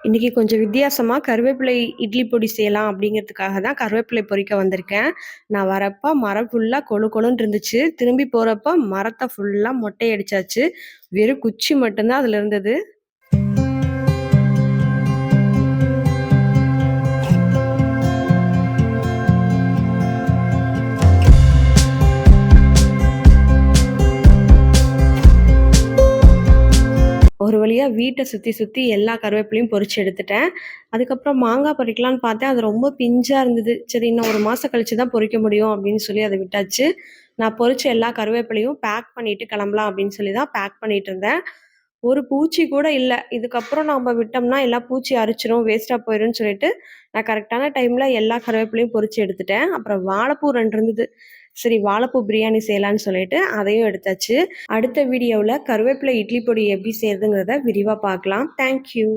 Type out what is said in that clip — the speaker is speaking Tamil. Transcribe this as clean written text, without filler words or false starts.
இன்னைக்கு கொஞ்சம் வித்தியாசமா கருவேப்பிலை இட்லி பொடி செய்யலாம் அப்படிங்கிறதுக்காக தான் கருவேப்பிலை பொறிக்க வந்திருக்கேன். நான் வரப்ப மரம் ஃபுல்லா கொழு கொழுன்னு இருந்துச்சு. திரும்பி போறப்ப மரத்த ஃபுல்லா மொட்டை அடிச்சாச்சு. வெறும் குச்சி மட்டும் தான் அதுல இருந்தது. ஒரு வழியா வீட்ட சுத்தி சுத்தி எல்லா கருவேப்பிலையும் பொறிச்சு எடுத்துட்டேன். அதுக்கப்புறம் மாங்கா பறிக்கலான்னு பார்த்தேன். அது ரொம்ப பிஞ்சா இருந்தது. சரி இன்னும் 1 மாசம் கழிச்சு தான் பொறிக்க முடியும் அப்படின்னு சொல்லி அத விட்டாச்சு. நான் பொறிச்ச எல்லா கருவேப்பிலையும் பேக் பண்ணிட்டு கிளம்பலாம் அப்படின்னு சொல்லி தான் பேக் பண்ணிட்டு இருந்தேன். ஒரு பூச்சி கூட இல்ல. இதுக்கப்புறம் நாம விட்டோம்னா எல்லா பூச்சி அரிச்சிரும், வேஸ்ட்டா போயிரும்ன்னு சொல்லிட்டு, நான் கரெக்ட்டான டைம்ல எல்லா கருவேப்பிலையும் பொறிச்சு எடுத்துட்டேன். அப்புறம் வாழைப்பூ 2 இருந்தது. சரி வாழைப்பூ பிரியாணி செய்யலான்னு சொல்லிட்டு அதையும் எடுத்தாச்சு. அடுத்த வீடியோவுல கருவேப்பிலை இட்லி பொடி எப்படி செய்றதுங்கிறத விரிவா பார்க்கலாம். Thank you.